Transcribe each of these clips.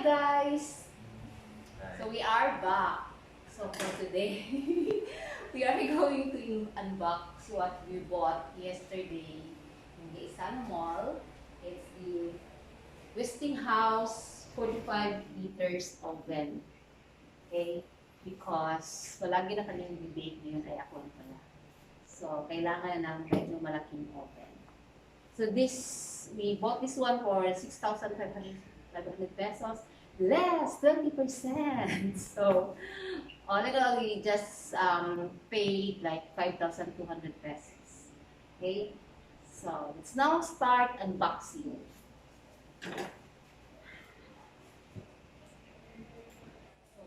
guys! So we are back. So for today, we are going to unbox what we bought yesterday in the Isan Mall. It's the Westinghouse 45 liters oven. Okay? Because palagi na kanyang debate ngayon ay ako pala. So kailangan na ng medyo malaking oven. So we bought this one for 6,500 pesos, less 20%. So all in all, we just paid like 5,200 pesos. Okay, so let's now start unboxing. So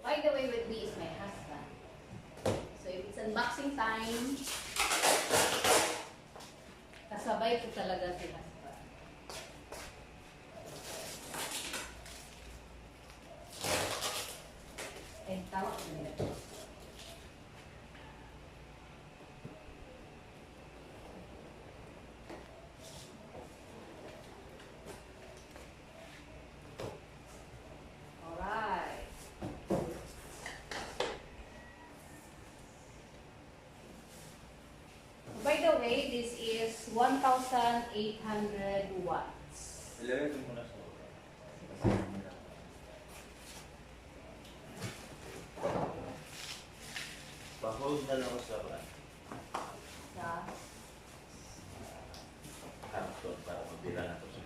by the way, with me is my husband. So if it's unboxing time, kasabay ko talaga si husband. Tawag ko nila. Alright. By the way, this is 1,800 watts. Ilagay mo muna sa pa-hold na lang sa karton para mabila na ito.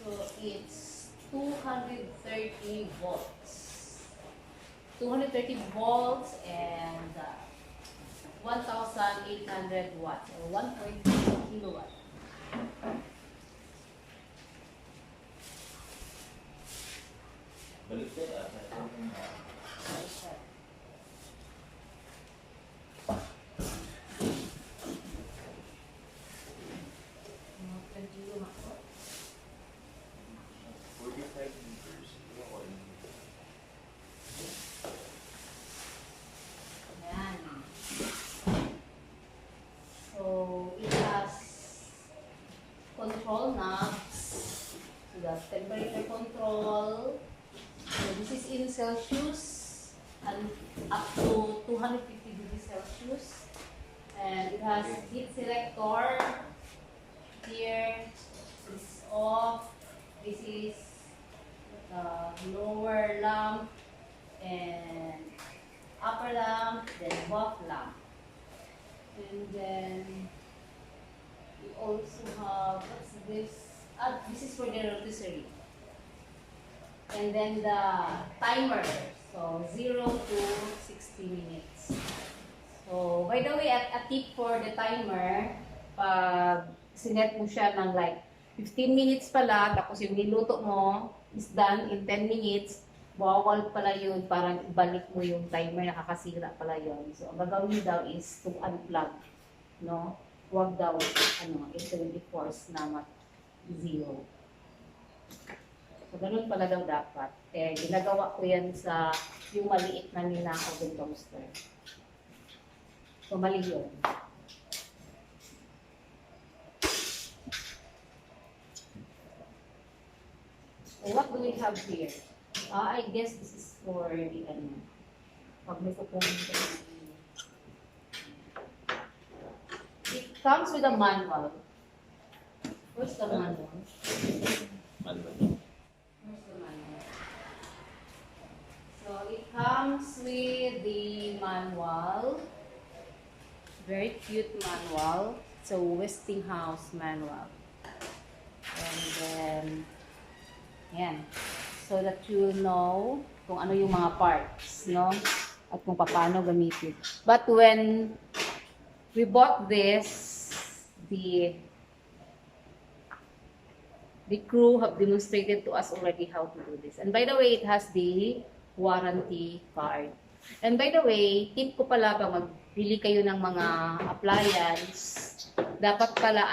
So it's 230 volts. 230 volts and 1,800 watts or 1.3 kilowatt. Balik ko control knobs, so that's temperature control. So this is in Celsius and up to 250 degrees Celsius, and it has heat selector here. This is off. This is the lower lamp and upper lamp, then buff lamp, and then we also have, what's this? This is for the rotisserie. And then the timer. So 0 to 60 minutes. So by the way, a tip for the timer, pag sinet mo siya ng like 15 minutes pala, tapos yung niluto mo is done in 10 minutes, bawal pala yun, parang ibalik mo yung timer, nakakasira pala yun. So ang gagawin daw is to unplug, no? Huwag daw, 874 na mat-0. So, ganun pala daw dapat. Eh, ginagawa ko yan sa yung maliit na nila oven toaster. So, mali yun. So, what do we have here? I guess this is for the, pag may pupunta. It comes with a manual. Where's the manual? manual. Where's the manual? So it comes with the manual. Very cute manual. It's a Westinghouse manual. And then, yan. So that you know kung ano yung mga parts, no? At kung paano gamitin. But when we bought this, the crew have demonstrated to us already how to do this. And by the way, it has the warranty card. And by the way, tip ko pala pag magbili kayo ng mga appliance, dapat pala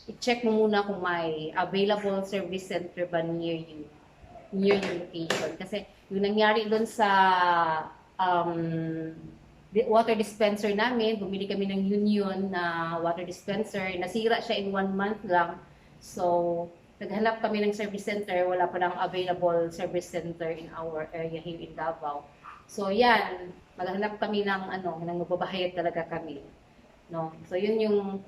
i-check mo muna kung may available service center ba near you. near your location. Kasi yung nangyari doon sa um, water dispenser namin, bumili kami ng Union na water dispenser, nasira siya in 1 month lang. So, naghanap kami ng service center, wala pa lang available service center in our area here in Davao. So, yan, maghanap kami ng ng magbabayad talaga kami. No? So, yun yung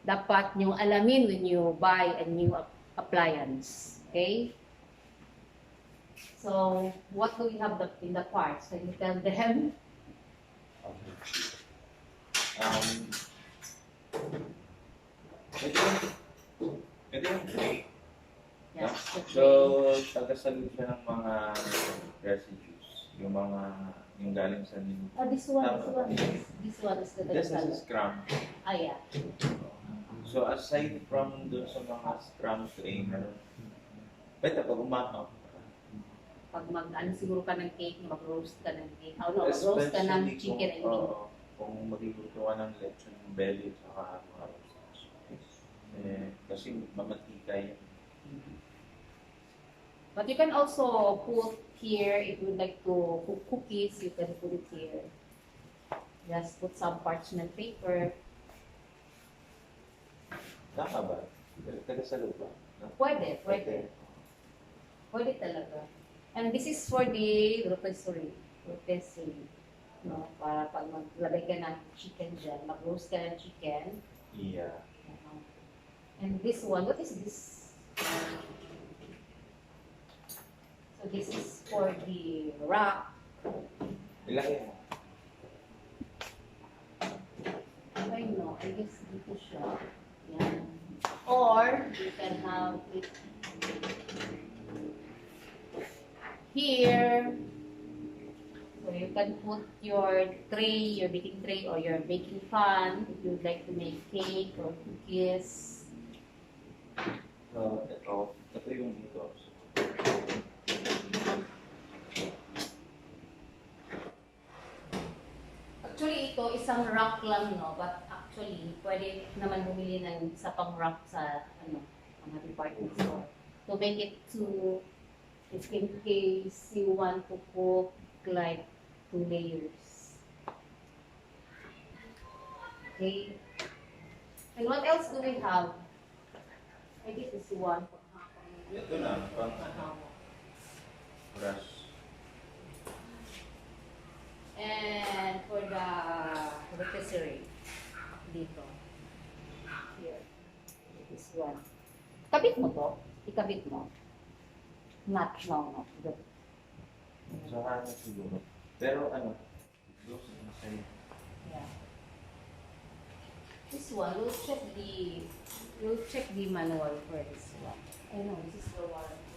dapat yung alamin when you buy a new appliance. Okay? So, what do we have in the parts? Can you tell them? Ito yung tray. Yes. So, tagasagot siya ng mga residues. Yung galing sa nilo. This one is the This is scrum. yeah. So, aside from dun sa mga scrum tray, pwede pag umahaw. Pag siguro ka ng cake, mag-roast ka ng cake. Mag-roast ka ng chicken and meat. Kung magigluto ka ng lechon belly at saka mga roast. Kasi mamantika yan. But you can also put here, if you would like to cook cookies, you can put it here. Just put some parchment paper. Tama ba? Tagasagot ba? Pwede. Pwede talaga. And this is for the rotisserie. No, para pag maglagay ka ng chicken dyan, mag-roast ka ng chicken. Yeah. And this one, what is this? So this is for the wrap. Ilagay mo. I know, I guess dito siya. Yan. Or, you can have it here. So you can put your tray, your baking tray or your baking pan if you'd like to make cake or cookies. So, ito yung dito. Actually, ito isang rack lang, no? But actually, pwede naman bumili ng isa pang rack sa mga department store. To make it to, if in case you want to cook like 2 layers. Okay. And what else do we have? I guess this one. Ito na, pang brush. And for the rotisserie, dito. Here. This one. Kabit mo to? Ikabit mo? Not, no. Sa ano siguro. Pero those inside. Yeah. This one, we'll check the manual for this one. I know, this is for warranty.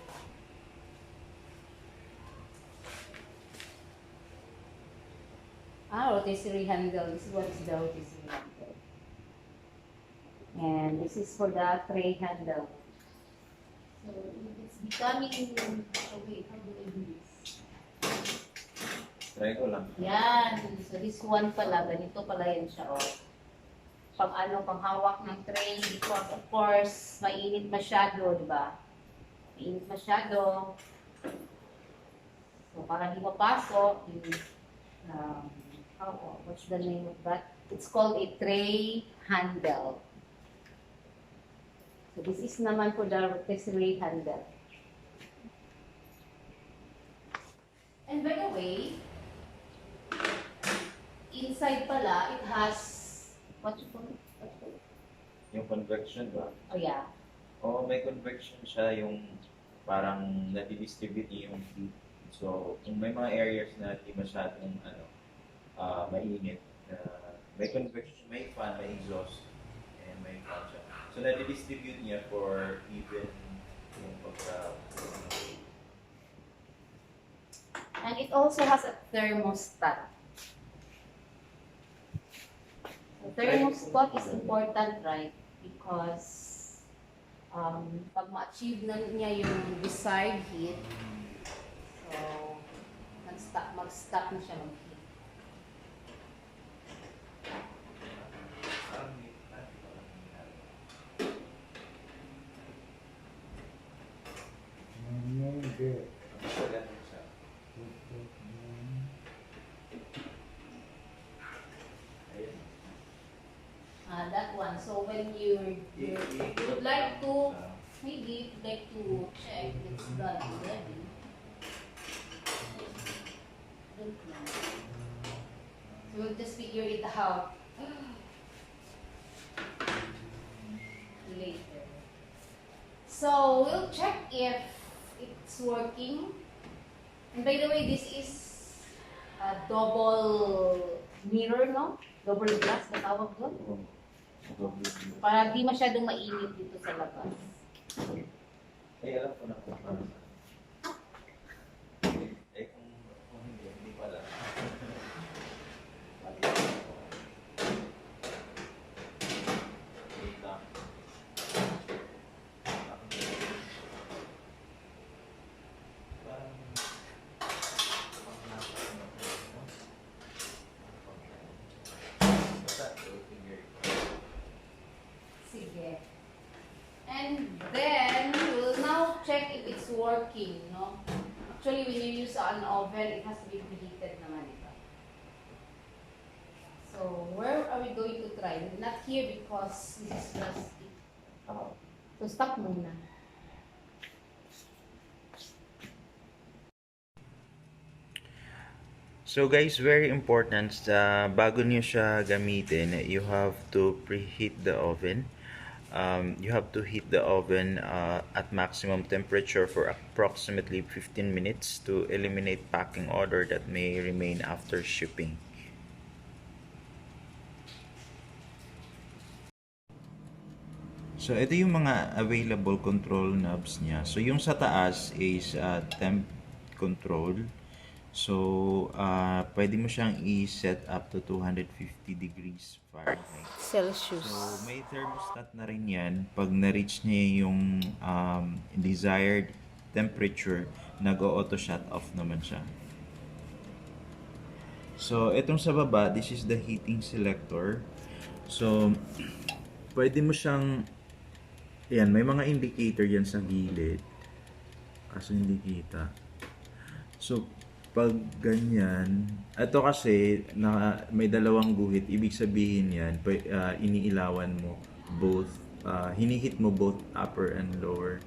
Rotisserie handle. This one is the rotisserie handle. And this is for the tray handle. So it's becoming, wait, how do I do this? Try ko lang. Yan. So this one pala, ganito pala yan siya. Pang hawak ng tray, because of course, mainit masyado, di ba? Mainit masyado. So para di mapasok, what's the name of that? It's called a tray handle. So this is naman for the rotisserie handle. And by the way, inside pala, it has, what you call it? Yung convection ba? Oh yeah. Oo, may convection siya yung parang nadidistribute niya yung heat. So, kung may mga areas na hindi masyadong mainit, may convection, may fan, may exhaust, and may fan siya. So, nadidistribute niya for even yung pagka... And it also has a thermostat. The thermostat is important, right? Because pag ma-achieve na niya yung desired heat, so mag-stop na siya mag-heat. So when you would like to, maybe you'd like to check if it's done already. Don't know. So we'll just figure it out later. So we'll check if it's working. And by the way, this is a double mirror, no? Double glass, na tawag doon? Para di masyadong mainit dito sa labas. Eh, alam ko na kung paano. Eh, kung hindi pala. Wait lang. Sige. And then, we'll now check if it's working, no? Actually, when you use an oven, it has to be preheated naman ito. So, where are we going to try? Not here because this is plastic. So, stop muna. So guys, very important, bago nyo siya gamitin, you have to preheat the oven. You have to heat the oven at maximum temperature for approximately 15 minutes to eliminate packing odor that may remain after shipping. So ito yung mga available control knobs niya. So yung sa taas is temp control. So, pwede mo siyang i-set up to 250 degrees Fahrenheit. Celsius. So, may thermostat na rin yan. Pag na-reach niya yung desired temperature, nag-auto shut off naman siya. So, itong sa baba, this is the heating selector. So, pwede mo siyang, yan, may mga indicator yan sa gilid. Kaso hindi kita. So, pag ganyan, ito kasi may dalawang guhit, ibig sabihin yan, iniilawan mo both, hinihit mo both upper and lower.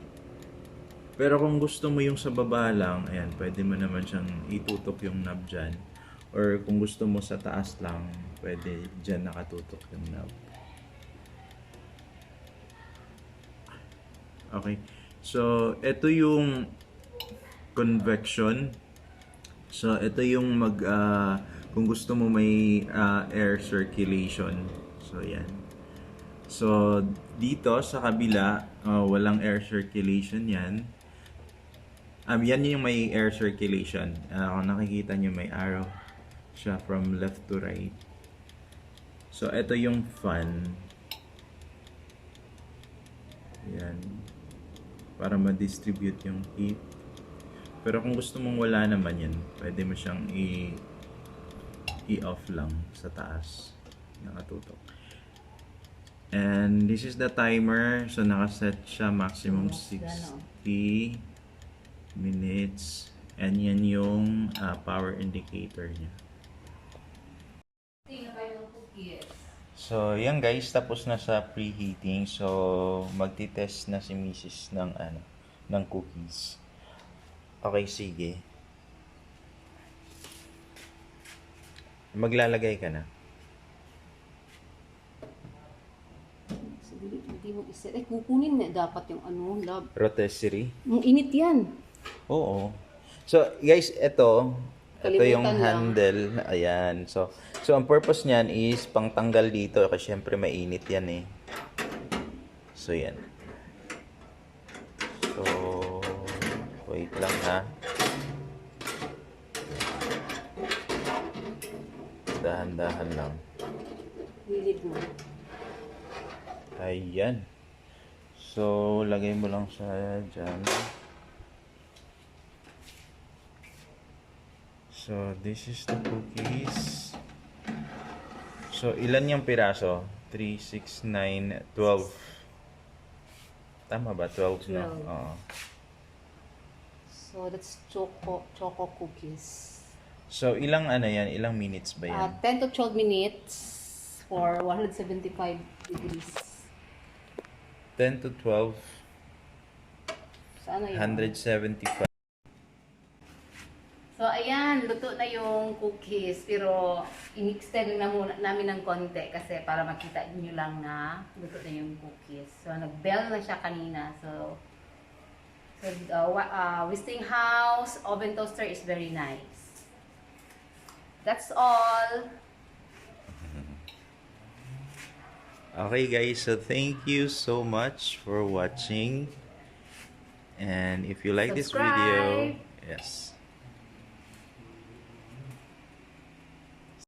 Pero kung gusto mo yung sa baba lang, ayan, pwede mo naman siyang itutok yung knob dyan. Or kung gusto mo sa taas lang, pwede dyan nakatutok yung knob. Okay, so ito yung convection. So, ito yung kung gusto mo may air circulation. So, yan. So, dito sa kabila, walang air circulation yan. Yan yung may air circulation. Kung nakikita nyo, may arrow siya from left to right. So, ito yung fan. Yan. Para ma-distribute yung heat. Pero kung gusto mong wala naman yan, pwede mo siyang i-off lang sa taas. Nakatutok. And this is the timer. So, nakaset siya maximum 60 minutes. And yan yung power indicator niya. So, yan guys. Tapos na sa preheating. So, magti-test na si Mrs. ng cookies. Okay, sige. Maglalagay ka na. Hindi mo iset. Ay, kukunin na dapat yung lab. Rotisserie? Ang init yan. Oo. So, guys, ito yung Kalimutan handle. Ayan. So ang purpose niyan is pangtanggal dito kasi syempre mainit yan eh. So, yan. So, wait lang ha. Dahan-dahan lang. Lilid mo. Ayan. So, lagay mo lang siya dyan. So, this is the cookies. So, ilan yung piraso? 3, 6, 9, 12. Tama ba? 12, no? 12. Oo. So, that's choco cookies. So, ilang yan? Ilang minutes ba yan? 10 to 12 minutes for 175 degrees. 10 to 12, So, ano yun? 175. So, ayan, luto na yung cookies. Pero, in-extend na muna namin ng konti kasi para makita niyo lang na luto na yung cookies. So, nag-bell na siya kanina. So, Westinghouse oven toaster is very nice. That's all. Okay guys, so thank you so much for watching. And if you like this video, Subscribe. yes.